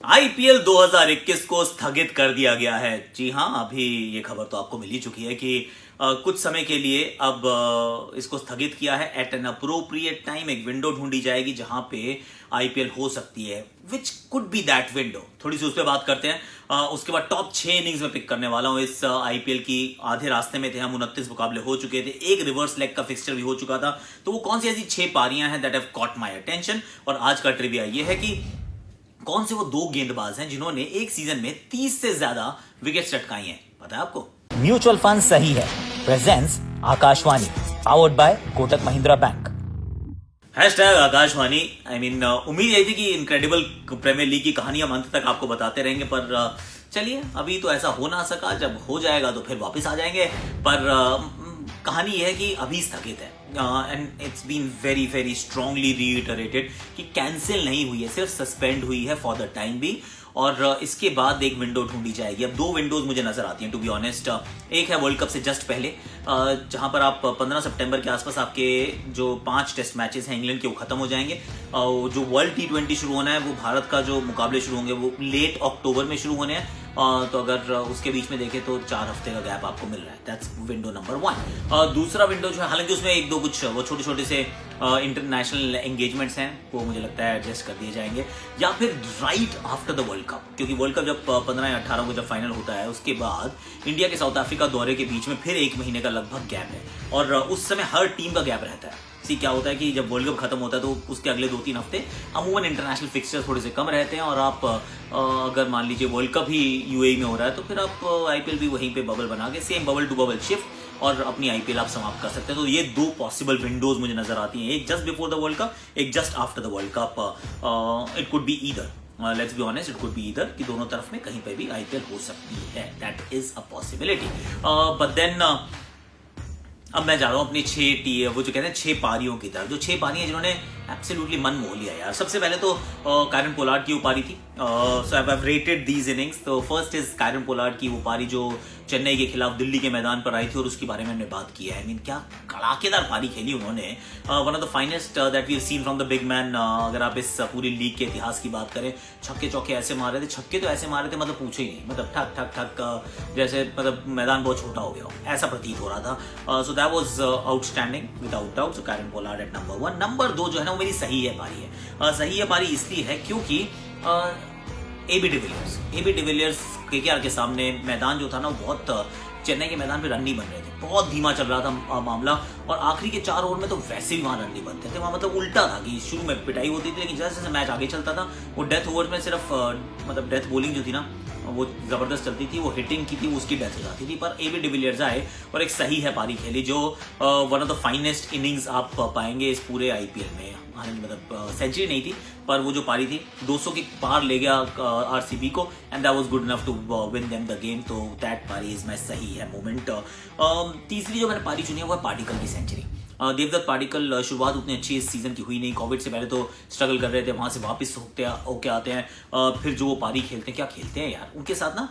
IPL 2021 को स्थगित कर दिया गया है। जी हाँ, अभी ये खबर तो आपको मिल ही चुकी है कि कुछ समय के लिए अब इसको स्थगित किया है। एट एन अप्रोप्रिएट टाइम एक विंडो ढूंढी जाएगी जहां पे आईपीएल हो सकती है, which could be that window. थोड़ी सी उस पर बात करते हैं। उसके बाद टॉप 6 इनिंग्स में पिक करने वाला हूं। इस आईपीएल की आधे रास्ते में थे हम, 29 मुकाबले हो चुके थे, एक रिवर्स लेग का फिक्सचर भी हो चुका था। तो वो कौन सी ऐसी 6 पारियां हैं that have caught my attention. और आज का ट्रिविया ये है कि कौन से वो 2 गेंदबाज हैं जिन्होंने एक सीजन में 30 से ज्यादा विकेट चटकाई हैं। पता है आपको? म्यूचुअल फंड सही है presence Akashvani powered by Kotak Mahindra bank. Hashtag Akashvani. उम्मीद यही थी कि इनक्रेडिबल प्रीमियर लीग की कहानी हम अंत तक आपको बताते रहेंगे, पर चलिए अभी तो ऐसा हो ना सका। जब हो जाएगा तो फिर वापस आ जाएंगे। पर कहानी यह है कि अभी स्थगित है and it's been very very strongly reiterated कि कैंसिल नहीं हुई है, सिर्फ सस्पेंड हुई है फॉर द टाइम भी। और इसके बाद एक विंडो ढूंढी जाएगी। अब 2 विंडोज मुझे नजर आती हैं टू बी ऑनेस्ट। एक है वर्ल्ड कप से जस्ट पहले, जहां पर आप 15 सितंबर के आसपास आपके जो 5 टेस्ट मैचेस हैं इंग्लैंड के वो खत्म हो जाएंगे। जो वर्ल्ड T20 शुरू होना है, वो भारत का जो मुकाबले शुरू होंगे वो लेट अक्टूबर में शुरू होने हैं। तो अगर उसके बीच में देखें तो 4 हफ्ते का गैप आपको मिल रहा है। That's window number 1। दूसरा विंडो जो है, हालांकि उसमें 1-2 कुछ वो छोटे छोटे से इंटरनेशनल एंगेजमेंट्स हैं, वो मुझे लगता है एडजस्ट कर दिए जाएंगे। या फिर right after the world cup, क्योंकि वर्ल्ड कप जब 15 या 18 को जब फाइनल होता है, उसके बाद इंडिया के साउथ अफ्रीका दौरे के बीच में फिर 1 महीने का लगभग गैप है। और उस समय हर टीम का गैप रहता है। सी क्या होता है कि जब वर्ल्ड कप खत्म होता है तो उसके अगले 2-3 हफ्ते अमूमन इंटरनेशनल फिक्सचर्स थोड़े से कम रहते हैं। और आप अगर मान लीजिए वर्ल्ड कप ही यूएई में हो रहा है तो फिर आप आईपीएल भी वहीं पे बबल बना के same bubble to bubble shift और अपनी आईपीएल आप समाप्त कर सकते हैं। तो ये 2 पॉसिबल विंडोज मुझे नजर आती हैं, एक just before the world cup, एक just after the world cup. It could be either, let's be honest, it could be either कि दोनों तरफ में कहीं पे भी आईपीएल हो सकती है। That is a possibility. But then अब मैं जा रहा हूं अपनी 6 वो जो कहते हैं 6 पारियों की तरफ। जो 6 पारियां जिन्होंने एब्सोल्युटली मन मोह लिया यार। सबसे पहले तो कायरन पोलार्ड की वो पारी थी। So I have rated these innings. तो फर्स्ट इज कायरन पोलार्ड की वो पारी जो चेन्नई के खिलाफ दिल्ली के मैदान पर आई थी, और उसके बारे में हमने बात की है। क्या कड़ाकेदार पारी खेली उन्होंने। One of the finest that we have seen from the big man. अगर आप इस पूरी लीग के इतिहास की बात करें, छक्के चौके ऐसे मारे थे, छक्के तो ऐसे मारे थे मतलब पूछे ही नहीं, मतलब ठक ठक ठक जैसे मतलब मैदान बहुत छोटा हो गया हो, ऐसा प्रतीत हो रहा था। So that was outstanding without doubt. So Kieron Pollard at number 1। Number 2 जो है ना, वो मेरी सही है पारी है। सही है पारी इसलिए है क्योंकि एबी डिविलियर्स केकेआर के सामने मैदान जो था ना, वो बहुत चेन्नई के मैदान पे रन नहीं बन रहे थे, बहुत धीमा चल रहा था मामला। और आखिरी के 4 ओवर में तो वैसे भी वहां रन नहीं बनते थे। वहां मतलब उल्टा था कि शुरू में पिटाई होती थी, लेकिन जैसे जैसे मैच आगे चलता था वो डेथ ओवर में सिर्फ मतलब डेथ बॉलिंग जो थी ना वो जबरदस्त चलती थी, वो हिटिंग की थी, वो उसकी डेथ हो जाती थी। पर एबी डिविलियर्स आए और एक सही है पारी खेली, जो one of the finest innings आप पाएंगे इस पूरे आईपीएल में। मतलब सेंचुरी नहीं थी, पर वो जो पारी थी 200 के पार ले गया आरसीबी को, and that was good enough to win them the game. तो दैट पारी इज माय सही है मोमेंट। तीसरी जो मैंने पारी चुनी है वो है पार्टिकल की सेंचुरी। देवदत्त पार्टिकल शुरुआत उतनी अच्छी इस सीजन की हुई नहीं। कोविड से पहले तो स्ट्रगल कर रहे थे, वहां से वापस होके आते हैं। फिर जो वो पारी खेलते हैं, क्या खेलते हैं यार। उनके साथ ना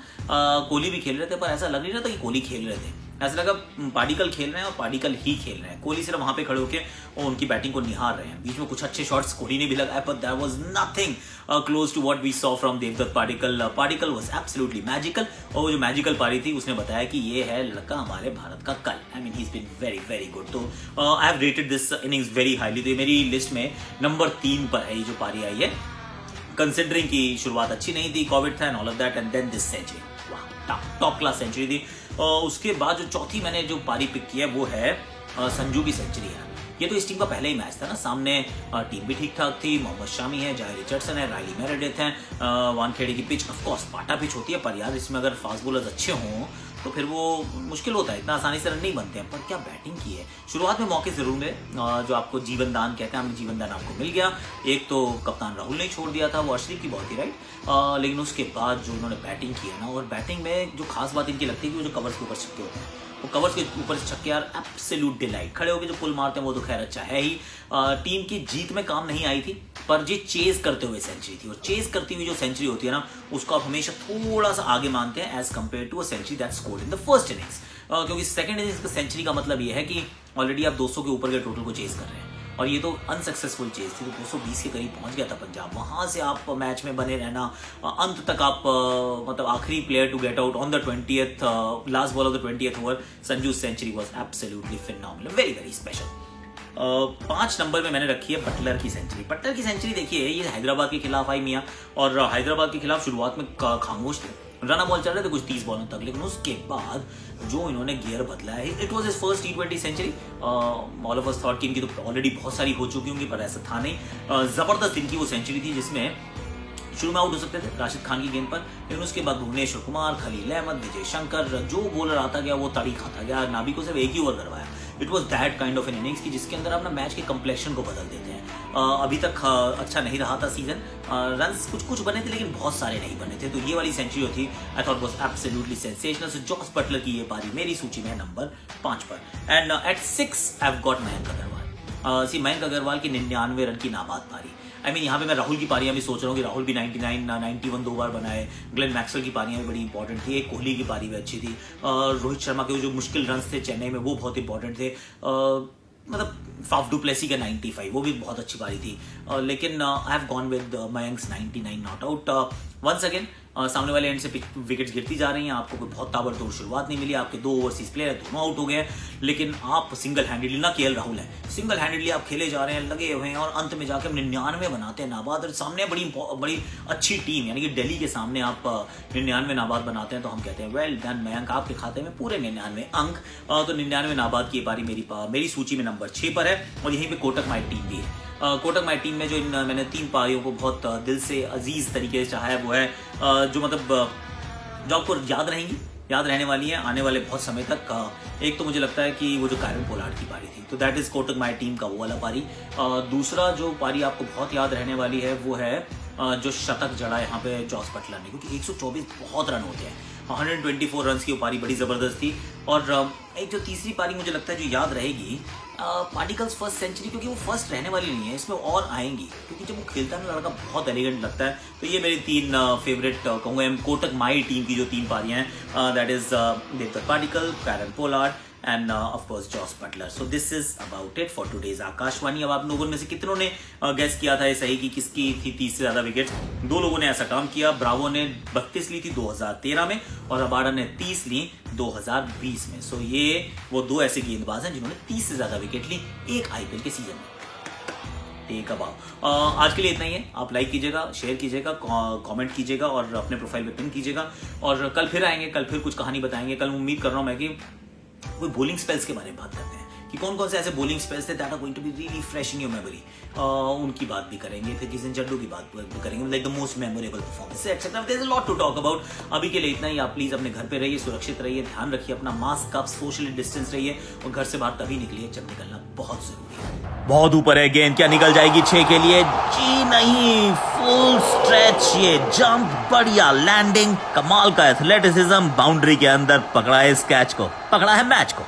कोहली भी खेल रहे थे, पर ऐसा लग नहीं रहा था कि कोहली खेल रहे थे, ऐसा लगा पार्टिकल खेल रहे हैं और पार्टिकल ही खेल रहे हैं। कोहली सिर्फ वहां पे खड़े होकर और उनकी बैटिंग को निहार रहे हैं। बीच में कुछ अच्छे शॉट्स कोहली ने भी लगाए, पर that was nothing close to what we saw from Devdutt Padikkal. Padikkal was absolutely magical. और वो जो मैजिकल पारी थी उसने बताया कि ये है लड़का हमारे भारत का कल। He is been very very good. तो I have rated this innings very highly. तो ये मेरी लिस्ट में नंबर 3 पर है ये जो पारी आई है, कंसिडरिंग की शुरुआत अच्छी नहीं थी, कोविड था and all of that, and then this century, वाह टॉप क्लास सेंचुरी थी। उसके बाद जो चौथी मैंने जो पारी पिक की है वो है संजू की सेंचुरी है। ये तो इस टीम का पहला ही मैच था ना, सामने टीम भी ठीक ठाक थी। मोहम्मद शामी है, जाय रिचर्डसन है, राइली मेरेडिथ है, वानखेड़े की पिच ऑफ कोर्स पाटा पिच होती है, पर यार इसमें अगर फास्ट बॉलर्स अच्छे हों तो फिर वो मुश्किल होता है, इतना आसानी से रन नहीं बनते हैं। पर क्या बैटिंग की है। शुरुआत में मौके जरूर मिले, जो आपको जीवन दान कहते हैं, हमें जीवन दान आपको मिल गया। एक तो कप्तान राहुल ने छोड़ दिया था, वो अर्शदीप की बहुत ही राइट। लेकिन उसके बाद जो उन्होंने बैटिंग की है ना, और बैटिंग में जो खास बात इनकी लगती है कि वो जो कवर्स के ऊपर छक्के होते हैं, वो कवर्स के ऊपर से छक्के यार एब्सोल्यूट डिलाइट। खड़े होकर जो पुल मारते हैं वो तो खैर अच्छा है ही। टीम की जीत में काम नहीं आई थी, पर ये चेज करते हुए सेंचुरी थी। और चेज करती हुई जो सेंचुरी होती है ना, उसको आप हमेशा थोड़ा सा आगे मानते हैं as compare to a century that scored in the first innings. क्योंकि सेकंड इनिंग्स का सेंचुरी का मतलब ये है कि ऑलरेडी आप 200 के ऊपर के टोटल को चेज कर रहे हैं। और ये तो अनसक्सेसफुल चेज थी, तो 220 के करीब पहुंच गया था पंजाब। वहां से आप मैच में बने रहना, अंत तक आप मतलब आखिरी player to get out on the 20th last ball of the 20th over, Sanju century was absolutely phenomenal, very very special. 5 number में मैंने रखी है बटलर की सेंचुरी। बटलर की सेंचुरी देखिए, ये हैदराबाद के खिलाफ आई मियाँ, और हैदराबाद के खिलाफ शुरुआत में खामोश थे, रन बॉल चल रहे थे कुछ 30 बॉलों तक, लेकिन उसके बाद जो इन्होंने गियर बदला है, it was his first T20 century. All of us thought कि इनकी तो ऑलरेडी बहुत सारी हो चुकी होंगी, पर ऐसा था नहीं। जबरदस्त इनकी वो सेंचुरी थी जिसमें शुरू में आउट हो सकते थे राशिद खान की गेंद पर, लेकिन उसके बाद भुवनेश्वर कुमार, खलील अहमद, विजय शंकर, जो बॉलर आता गया वो तड़ी खाता गया। नाबी को सिर्फ एक ही ओवर करवाया। It was that kind of an innings की जिसके अंदर आप ना मैच के कंप्लेक्शन को बदल देते हैं। अभी तक अच्छा नहीं रहा था सीजन, रन्स कुछ बने थे लेकिन बहुत सारे नहीं बने थे, तो ये वाली सेंचुरी थी I thought was absolutely sensational. So Jos Buttler की ये पारी मेरी सूची में नंबर 5 पर। And at 6 I have got Mayank Agarwal. Mayank Agarwal की 99 रन की नाबाद पारी। आई मीन यहाँ पे मैं राहुल की पारियां भी सोच रहा हूँ कि राहुल भी 99, 91 2 बार बनाए। ग्लेन मैक्सवेल की पारियां भी बड़ी इंपॉर्टेंट थी। एक कोहली की पारी भी अच्छी थी। रोहित शर्मा के जो मुश्किल रन थे चेन्नई में वो बहुत इंपॉर्टेंट थे। मतलब फाफ डू प्लेसी का 95 वो भी बहुत अच्छी पारी थी। लेकिन I have gone with Mayank's 99 not out. Once again सामने वाले एंड से विकेट्स गिरती जा रही हैं, आपको कोई बहुत ताबड़तोड़ शुरुआत नहीं मिली, आपके 2 ओवरसीज प्लेयर दोनों आउट हो गए, लेकिन आप सिंगल हैंडेडली, ना केएल राहुल है, सिंगल हैंडेडली आप खेले जा रहे हैं, लगे हुए हैं, और अंत में जाकर 99 बनाते हैं नाबाद। और सामने बड़ी अच्छी टीम यानी कि दिल्ली के सामने आप 99 नाबाद बनाते हैं, तो हम कहते हैं वेल डन मयंक, आपके खाते में पूरे 99 अंक। तो 99 नाबाद की पारी मेरी सूची में नंबर 6 पर है। और यहीं पर कोटक माई टीम भी है। कोटक माई टीम में जो मैंने 3 पारियों को बहुत दिल से अजीज तरीके से चाहा है वो है जो मतलब जो आपको याद रहने वाली है आने वाले बहुत समय तक। एक तो मुझे लगता है कि वो जो कायरन पोलार्ड की पारी थी, तो that is Kotak my team का वो वाला पारी। दूसरा जो पारी आपको बहुत याद रहने वाली है वो है जो शतक जड़ा यहाँ पे जॉस बटलर ने, क्योंकि 124 बहुत रन होते हैं। 124 रन की वो पारी बड़ी जबरदस्त थी। और एक जो तीसरी पारी मुझे लगता है जो याद रहेगी, पार्टिकल्स फर्स्ट सेंचुरी, क्योंकि वो फर्स्ट रहने वाली नहीं है, इसमें और आएंगी, क्योंकि जब वो खेलता है ना लड़का बहुत एलिगेंट लगता है। तो ये मेरी 3 फेवरेट कहूँगा कोटक माई टीम की जो 3 पारियां हैं, that is Devdutt Padikkal, Kieron Pollard and of course Jos Buttler. So this is about it for today's Akashvani. अब आप लोगों में से कितनों ने गेस किया था ये सही कि किसकी थी 30 से ज्यादा विकेट? 2 लोगों ने ऐसा काम किया। ब्रावो ने 32 ली थी 2013 में और रबाडा ने 30 ली 2020 में। सो ये वो 2 ऐसे गेंदबाज हैं जिन्होंने 30 से ज्यादा विकेट ली एक आईपीएल के सीजन में। टेक अबाउट आज के लिए इतना ही है। आप लाइक कीजिएगा, शेयर कीजिएगा, कमेंट कीजिएगा और अपने प्रोफाइल पे पिन कीजिएगा। और कल फिर आएंगे, कल फिर कुछ कहानी बताएंगे। कल उम्मीद कर रहा हूं मैं कि कोई बोलिंग स्पेल्स के बारे में बात करते हैं कि कौन कौन से ऐसे बोलिंग स्पेल्स थे that are going to be really fresh in your memory. उनकी बात भी करेंगे। फिर किशन जड्डू की बात भी करेंगे, like the most memorable performance etcetera. There is a lot to talk about. अभी के लिए इतना ही। आप प्लीज अपने घर पे रहिए, सुरक्षित रहिए, ध्यान रखिए अपना, मास्क आप सोशली डिस्टेंस रहिए और घर से बाहर तभी निकलिए जब निकलना बहुत जरूरी है। बहुत ऊपर है गेंद, क्या निकल जाएगी 6 के लिए? जी नहीं, फुल स्ट्रेच, ये जंप, बढ़िया लैंडिंग, कमाल का एथलेटिसिज्म, बाउंड्री के अंदर पकड़ा है इस कैच को, पकड़ा है मैच को।